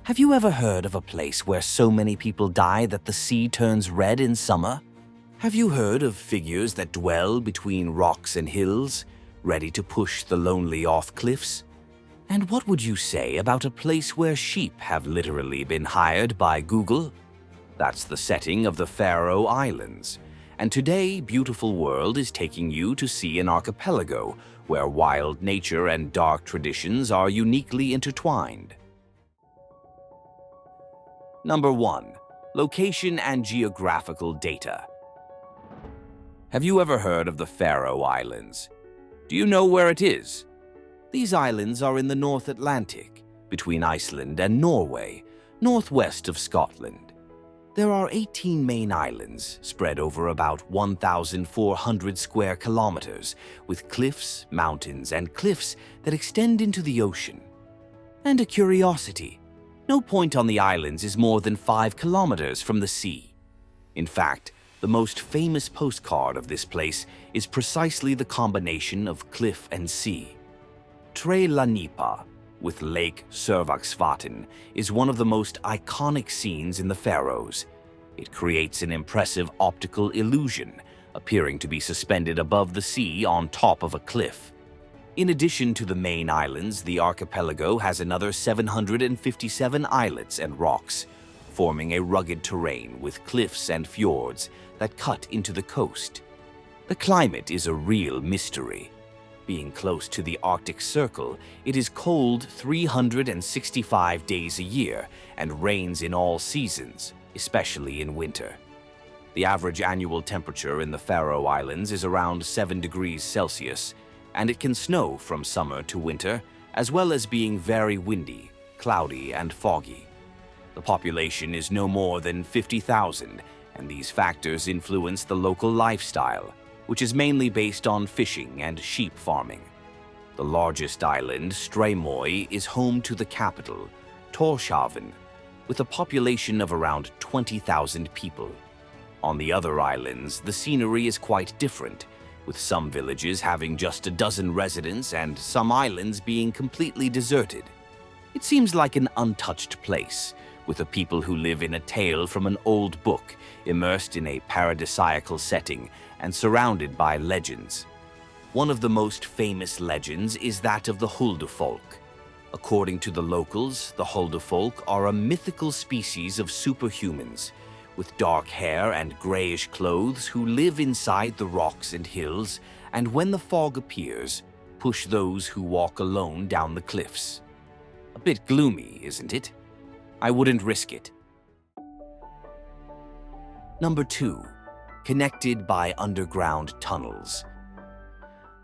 Have you ever heard of a place where so many people die that the sea turns red in summer? Have you heard of figures that dwell between rocks and hills, ready to push the lonely off cliffs? And what would you say about a place where sheep have literally been hired by Google? That's the setting of the Faroe Islands. And today, Beautiful World is taking you to see an archipelago where wild nature and dark traditions are uniquely intertwined. Number 1. Location and geographical data. Have you ever heard of the Faroe Islands? Do you know where it is? These islands are in the North Atlantic, between Iceland and Norway, northwest of Scotland. There are 18 main islands spread over about 1,400 square kilometers, with cliffs, mountains, and cliffs that extend into the ocean. And a curiosity, no point on the islands is more than 5 kilometers from the sea. In fact, the most famous postcard of this place is precisely the combination of cliff and sea. Trælanípa, with Lake Sørvágsvatn, is one of the most iconic scenes in the Faroes. It creates an impressive optical illusion, appearing to be suspended above the sea on top of a cliff. In addition to the main islands, the archipelago has another 757 islets and rocks, forming a rugged terrain with cliffs and fjords that cut into the coast. The climate is a real mystery. Being close to the Arctic Circle, it is cold 365 days a year and rains in all seasons, especially in winter. The average annual temperature in the Faroe Islands is around 7 degrees Celsius, and it can snow from summer to winter, as well as being very windy, cloudy, and foggy. The population is no more than 50,000, and these factors influence the local lifestyle, which is mainly based on fishing and sheep farming. The largest island, Streymoy, is home to the capital, Tórshavn, with a population of around 20,000 people. On the other islands, the scenery is quite different, with some villages having just a dozen residents and some islands being completely deserted. It seems like an untouched place, with a people who live in a tale from an old book, immersed in a paradisiacal setting and surrounded by legends. One of the most famous legends is that of the Huldufolk. According to the locals, the Huldufolk are a mythical species of superhumans, with dark hair and grayish clothes who live inside the rocks and hills, and when the fog appears, push those who walk alone down the cliffs. A bit gloomy, isn't it? I wouldn't risk it. Number 2. Connected by underground tunnels.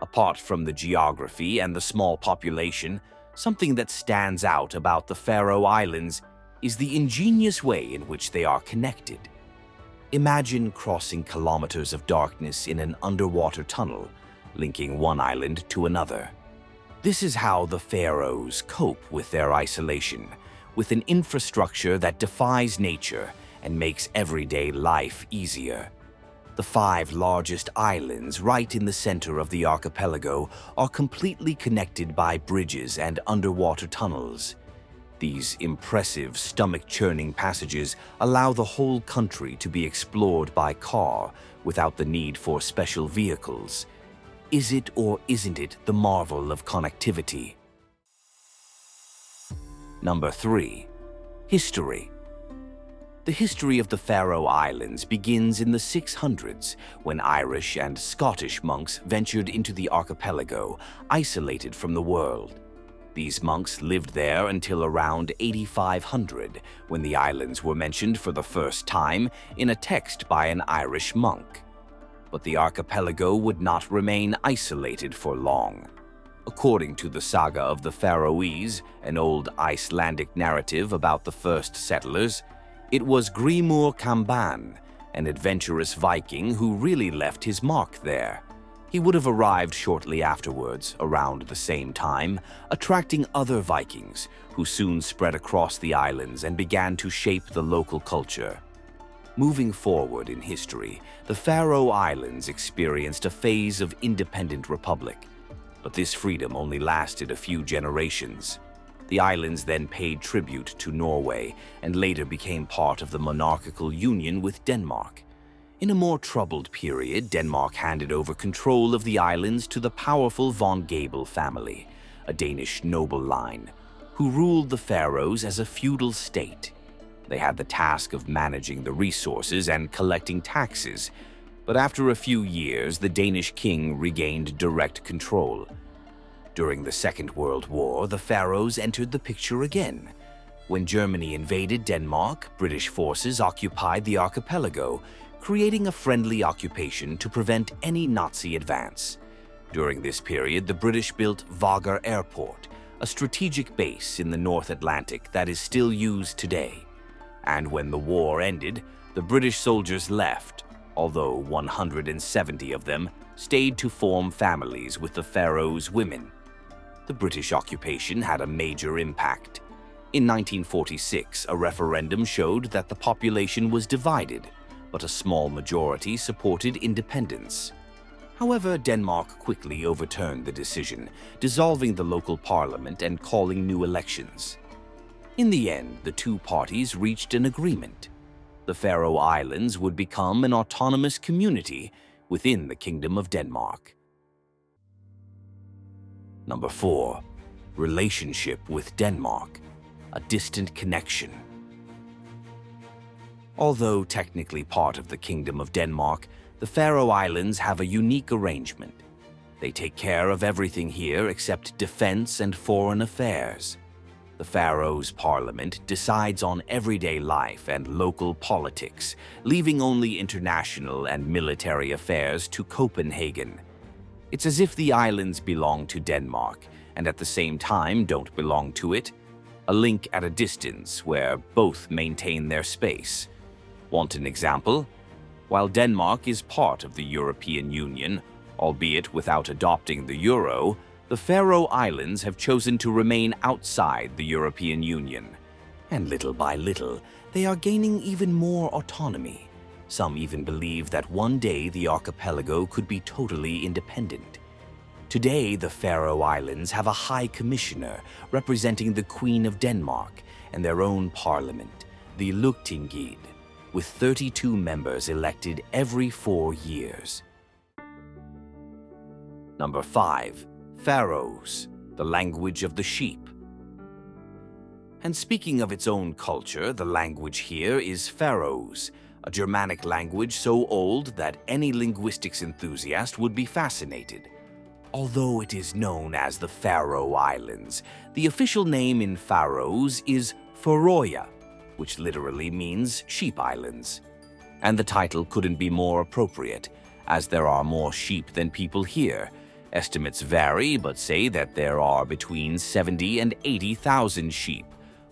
Apart from the geography and the small population, something that stands out about the Faroe Islands is the ingenious way in which they are connected. Imagine crossing kilometers of darkness in an underwater tunnel, linking one island to another. This is how the Faroes cope with their isolation, with an infrastructure that defies nature and makes everyday life easier. The 5 largest islands right in the center of the archipelago are completely connected by bridges and underwater tunnels. These impressive, stomach-churning passages allow the whole country to be explored by car without the need for special vehicles. Is it or isn't it the marvel of connectivity? Number 3. History. The history of the Faroe Islands begins in the 600s, when Irish and Scottish monks ventured into the archipelago, isolated from the world. These monks lived there until around 8500, when the islands were mentioned for the first time in a text by an Irish monk. But the archipelago would not remain isolated for long. According to the saga of the Faroes, an old Icelandic narrative about the first settlers, it was Grímur Kamban, an adventurous Viking who really left his mark there. He would have arrived shortly afterwards, around the same time, attracting other Vikings, who soon spread across the islands and began to shape the local culture. Moving forward in history, the Faroe Islands experienced a phase of independent republic, but this freedom only lasted a few generations. The islands then paid tribute to Norway and later became part of the monarchical union with Denmark. In a more troubled period, Denmark handed over control of the islands to the powerful von Gabel family, a Danish noble line, who ruled the Faroes as a feudal state. They had the task of managing the resources and collecting taxes, but after a few years, the Danish king regained direct control. During the Second World War, the Faroes entered the picture again. When Germany invaded Denmark, British forces occupied the archipelago, creating a friendly occupation to prevent any Nazi advance. During this period, the British built Vagar Airport, a strategic base in the North Atlantic that is still used today. And when the war ended, the British soldiers left, although 170 of them stayed to form families with the Faroes women. The British occupation had a major impact. In 1946, a referendum showed that the population was divided, but a small majority supported independence. However, Denmark quickly overturned the decision, dissolving the local parliament and calling new elections. In the end, the two parties reached an agreement. The Faroe Islands would become an autonomous community within the Kingdom of Denmark. Number 4. Relationship with Denmark, a distant connection. Although technically part of the Kingdom of Denmark, the Faroe Islands have a unique arrangement. They take care of everything here except defense and foreign affairs. The Faroes Parliament decides on everyday life and local politics, leaving only international and military affairs to Copenhagen. It's as if the islands belong to Denmark and at the same time don't belong to it, a link at a distance where both maintain their space. Want an example? While Denmark is part of the European Union, albeit without adopting the euro, the Faroe Islands have chosen to remain outside the European Union. And little by little, they are gaining even more autonomy. Some even believe that one day the archipelago could be totally independent. Today, the Faroe Islands have a High Commissioner representing the Queen of Denmark and their own parliament, the Lagtingið, with 32 members elected every 4 years. Number 5. Faroes, the language of the sheep. And speaking of its own culture, the language here is Faroes, a Germanic language so old that any linguistics enthusiast would be fascinated. Although it is known as the Faroe Islands, the official name in Faroes is FAROÉ, which literally means sheep islands. And the title couldn't be more appropriate, as there are more sheep than people here. Estimates vary, but say that there are between 70 and 80,000 sheep,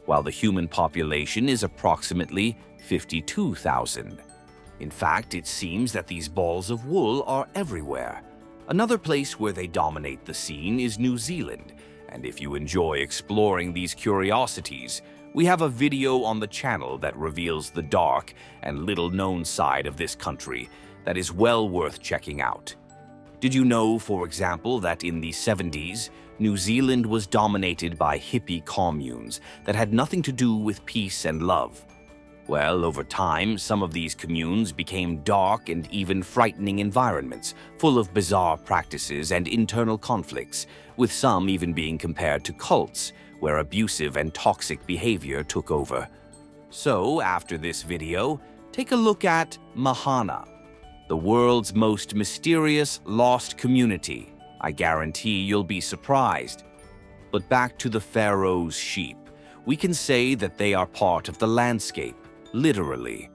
while the human population is approximately 52,000. In fact, it seems that these balls of wool are everywhere. Another place where they dominate the scene is New Zealand, and if you enjoy exploring these curiosities, we have a video on the channel that reveals the dark and little-known side of this country that is well worth checking out. Did you know, for example, that in the 70s, New Zealand was dominated by hippie communes that had nothing to do with peace and love? Well, over time, some of these communes became dark and even frightening environments, full of bizarre practices and internal conflicts, with some even being compared to cults, where abusive and toxic behavior took over. So, after this video, take a look at Mahana, the world's most mysterious lost community. I guarantee you'll be surprised. But back to the Faroes sheep. We can say that they are part of the landscape, literally.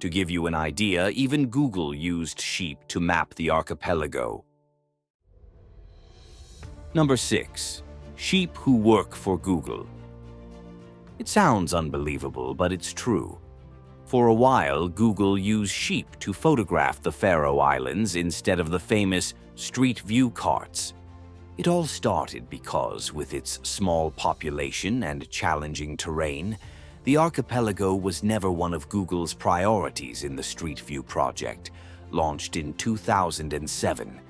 To give you an idea, even Google used sheep to map the archipelago. Number 6. Sheep who work for Google. It sounds unbelievable, but it's true. For a while, Google used sheep to photograph the Faroe Islands instead of the famous street view carts. It all started because, with its small population and challenging terrain, the archipelago was never one of Google's priorities in the Street View project, launched in 2007.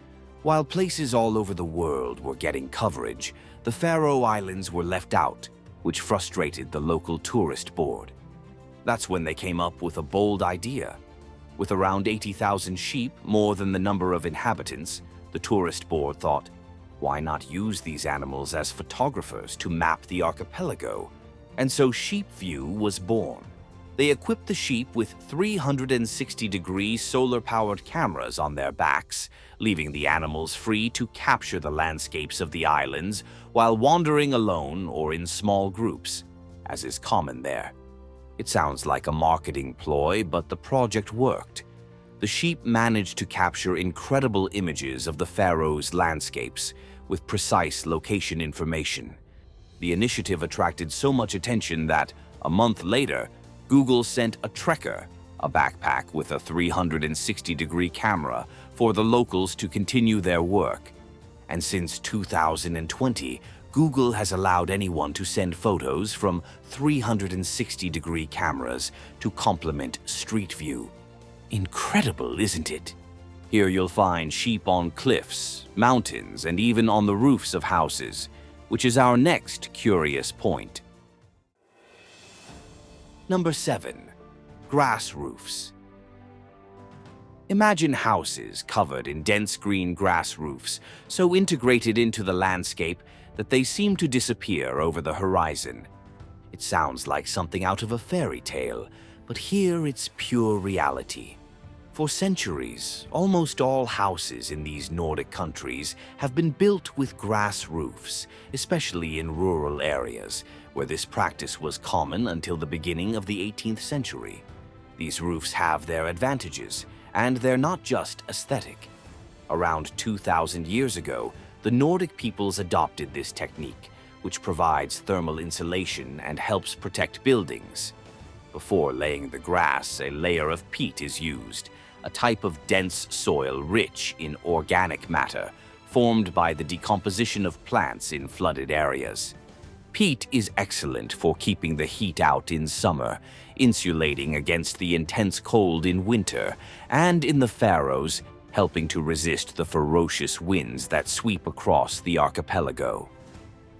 While places all over the world were getting coverage, the Faroe Islands were left out, which frustrated the local tourist board. That's when they came up with a bold idea. With around 80,000 sheep, more than the number of inhabitants, the tourist board thought, why not use these animals as photographers to map the archipelago? And so Sheep View was born. They equipped the sheep with 360-degree solar-powered cameras on their backs, leaving the animals free to capture the landscapes of the islands while wandering alone or in small groups, as is common there. It sounds like a marketing ploy, but the project worked. The sheep managed to capture incredible images of the Faroes landscapes with precise location information. The initiative attracted so much attention that, a month later, Google sent a trekker, a backpack with a 360-degree camera, for the locals to continue their work. And since 2020, Google has allowed anyone to send photos from 360-degree cameras to complement Street View. Incredible, isn't it? Here you'll find sheep on cliffs, mountains, and even on the roofs of houses, which is our next curious point. Number 7. Grass roofs. Imagine houses covered in dense green grass roofs, so integrated into the landscape that they seem to disappear over the horizon. It sounds like something out of a fairy tale, but here it's pure reality. For centuries, almost all houses in these Nordic countries have been built with grass roofs, especially in rural areas, where this practice was common until the beginning of the 18th century. These roofs have their advantages, and they're not just aesthetic. Around 2,000 years ago, the Nordic peoples adopted this technique, which provides thermal insulation and helps protect buildings. Before laying the grass, a layer of peat is used, a type of dense soil rich in organic matter, formed by the decomposition of plants in flooded areas. Peat is excellent for keeping the heat out in summer, insulating against the intense cold in winter, and in the Faroes, helping to resist the ferocious winds that sweep across the archipelago.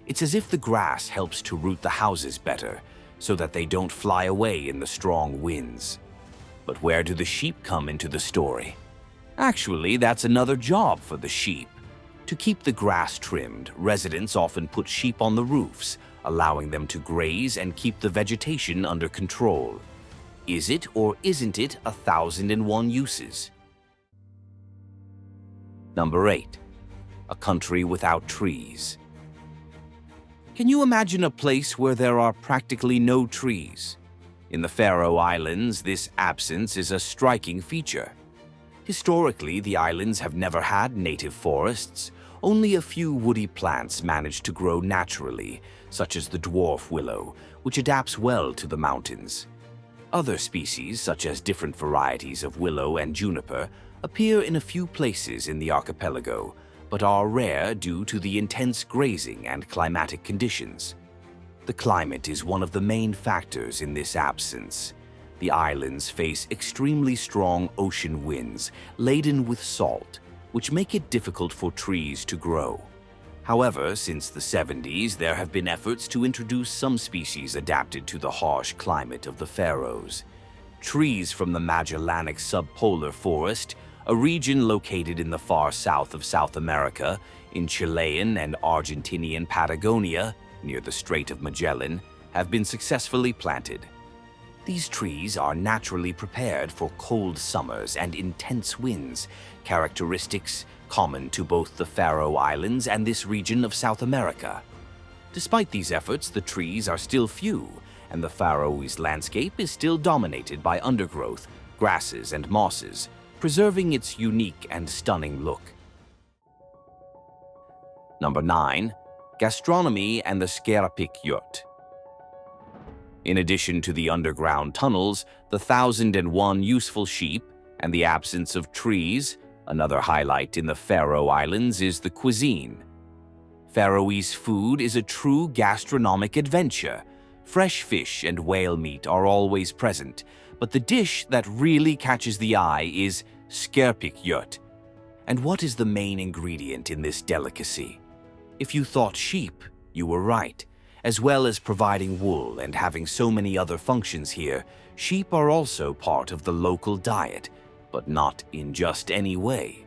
It's as if the grass helps to root the houses better, so that they don't fly away in the strong winds. But where do the sheep come into the story? Actually, that's another job for the sheep. To keep the grass trimmed, residents often put sheep on the roofs, allowing them to graze and keep the vegetation under control. Is it or isn't it 1,001 uses? Number 8. A country without trees. Can you imagine a place where there are practically no trees? In the Faroe Islands, this absence is a striking feature. Historically, the islands have never had native forests. Only a few woody plants manage to grow naturally, such as the dwarf willow, which adapts well to the mountains. Other species, such as different varieties of willow and juniper, appear in a few places in the archipelago, but are rare due to the intense grazing and climatic conditions. The climate is one of the main factors in this absence. The islands face extremely strong ocean winds laden with salt, which make it difficult for trees to grow. However, since the 70s, there have been efforts to introduce some species adapted to the harsh climate of the Faroes. Trees from the Magellanic subpolar forest, a region located in the far south of South America, in Chilean and Argentinian Patagonia, near the Strait of Magellan, have been successfully planted. These trees are naturally prepared for cold summers and intense winds, characteristics common to both the Faroe Islands and this region of South America. Despite these efforts, the trees are still few, and the Faroese landscape is still dominated by undergrowth, grasses, and mosses, preserving its unique and stunning look. Number 9. Gastronomy and the Skerpikjurt. In addition to the underground tunnels, the 1,001 useful sheep, and the absence of trees, another highlight in the Faroe Islands is the cuisine. Faroese food is a true gastronomic adventure. Fresh fish and whale meat are always present, but the dish that really catches the eye is Skerpikjurt. And what is the main ingredient in this delicacy? If you thought sheep, you were right. As well as providing wool and having so many other functions here, sheep are also part of the local diet, but not in just any way.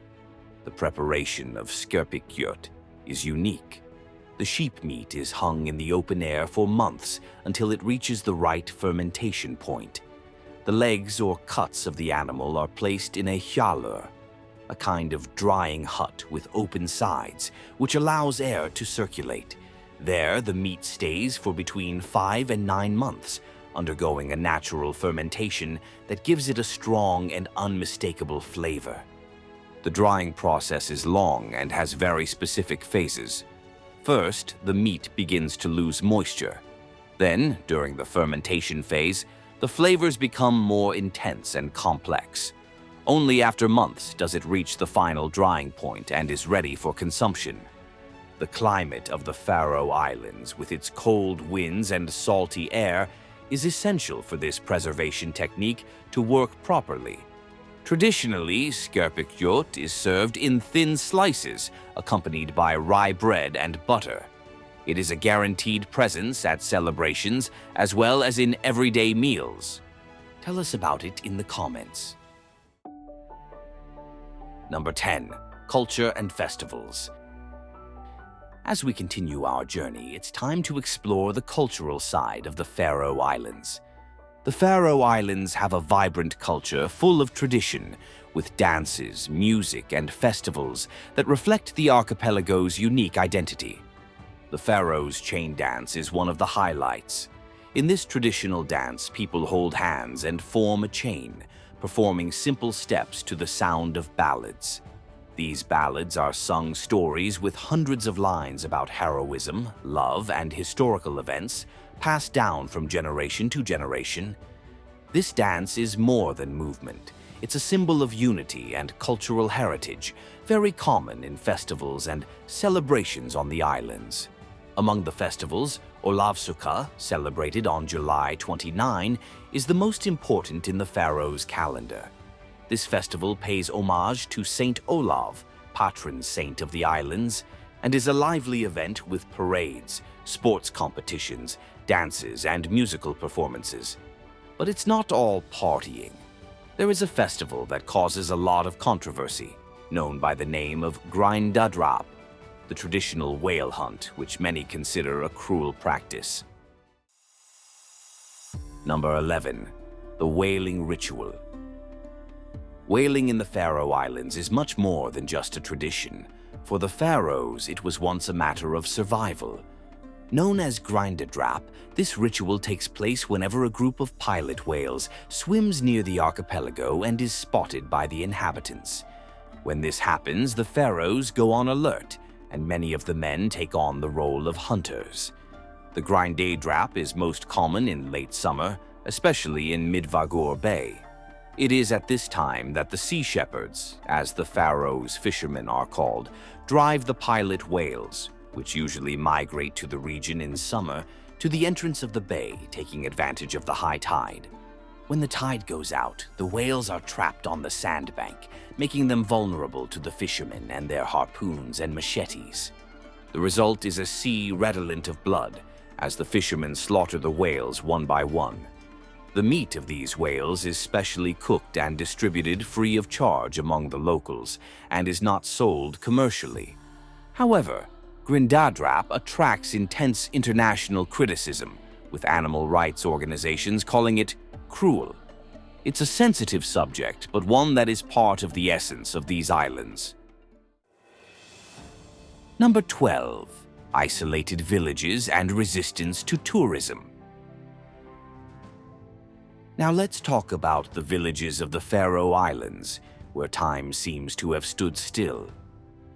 The preparation of skerpikjöt is unique. The sheep meat is hung in the open air for months until it reaches the right fermentation point. The legs or cuts of the animal are placed in a hjalur, a kind of drying hut with open sides, which allows air to circulate. There, the meat stays for between 5 and 9 months, undergoing a natural fermentation that gives it a strong and unmistakable flavor. The drying process is long and has very specific phases. First, the meat begins to lose moisture. Then, during the fermentation phase, the flavors become more intense and complex. Only after months does it reach the final drying point and is ready for consumption. The climate of the Faroe Islands, with its cold winds and salty air, is essential for this preservation technique to work properly. Traditionally, skerpikjöt is served in thin slices, accompanied by rye bread and butter. It is a guaranteed presence at celebrations as well as in everyday meals. Tell us about it in the comments. Number 10. Culture and festivals. As we continue our journey, it's time to explore the cultural side of the Faroe Islands. The Faroe Islands have a vibrant culture full of tradition, with dances, music, and festivals that reflect the archipelago's unique identity. The Faroes chain dance is one of the highlights. In this traditional dance, people hold hands and form a chain, performing simple steps to the sound of ballads. These ballads are sung stories with hundreds of lines about heroism, love, and historical events, passed down from generation to generation. This dance is more than movement. It's a symbol of unity and cultural heritage, very common in festivals and celebrations on the islands. Among the festivals, Olavsukka, celebrated on July 29, is the most important in the Faroes calendar. This festival pays homage to Saint Olav, patron saint of the islands, and is a lively event with parades, sports competitions, dances, and musical performances. But it's not all partying. There is a festival that causes a lot of controversy, known by the name of Grindadrap, the traditional whale hunt, which many consider a cruel practice. Number 11. The whaling ritual. Whaling in the Faroe Islands is much more than just a tradition. For the Faroes, it was once a matter of survival. Known as Grindadrap, this ritual takes place whenever a group of pilot whales swims near the archipelago and is spotted by the inhabitants. When this happens, the Faroes go on alert, and many of the men take on the role of hunters. The Grindadrap is most common in late summer, especially in Midvagur Bay. It is at this time that the sea shepherds, as the Faroes fishermen are called, drive the pilot whales, which usually migrate to the region in summer, to the entrance of the bay, taking advantage of the high tide. When the tide goes out, the whales are trapped on the sandbank, making them vulnerable to the fishermen and their harpoons and machetes. The result is a sea redolent of blood, as the fishermen slaughter the whales one by one. The meat of these whales is specially cooked and distributed free of charge among the locals and is not sold commercially. However, Grindadrap attracts intense international criticism, with animal rights organizations calling it cruel. It's a sensitive subject, but one that is part of the essence of these islands. Number 12. Isolated villages and resistance to tourism. Now let's talk about the villages of the Faroe Islands, where time seems to have stood still.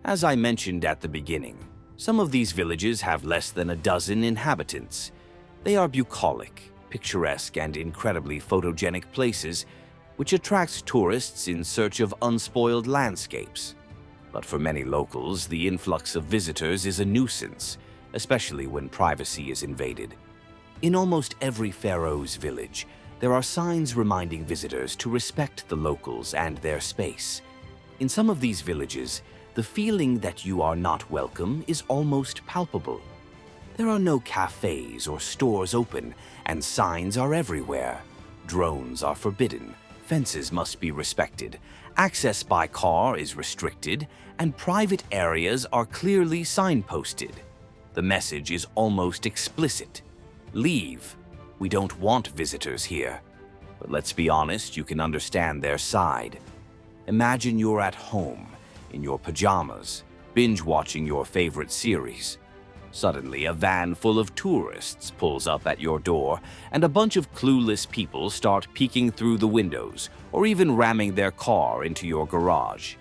As I mentioned at the beginning, some of these villages have less than a dozen inhabitants. They are bucolic, picturesque, and incredibly photogenic places, which attracts tourists in search of unspoiled landscapes. But for many locals, the influx of visitors is a nuisance, especially when privacy is invaded. In almost every Faroes village, there are signs reminding visitors to respect the locals and their space. In some of these villages, the feeling that you are not welcome is almost palpable. There are no cafes or stores open, and signs are everywhere. Drones are forbidden, fences must be respected, access by car is restricted, and private areas are clearly signposted. The message is almost explicit. Leave. We don't want visitors here. But let's be honest, you can understand their side. Imagine you're at home, in your pajamas, binge-watching your favorite series. Suddenly, a van full of tourists pulls up at your door, and a bunch of clueless people start peeking through the windows, or even ramming their car into your garage.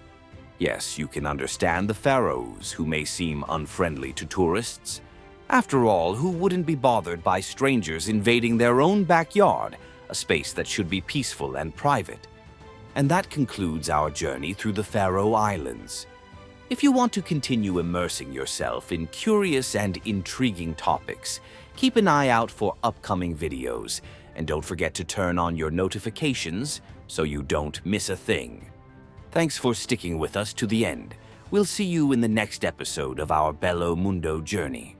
Yes, you can understand the Faroes, who may seem unfriendly to tourists. After all, who wouldn't be bothered by strangers invading their own backyard, a space that should be peaceful and private? And that concludes our journey through the Faroe Islands. If you want to continue immersing yourself in curious and intriguing topics, keep an eye out for upcoming videos, and don't forget to turn on your notifications so you don't miss a thing. Thanks for sticking with us to the end. We'll see you in the next episode of our Bello Mundo journey.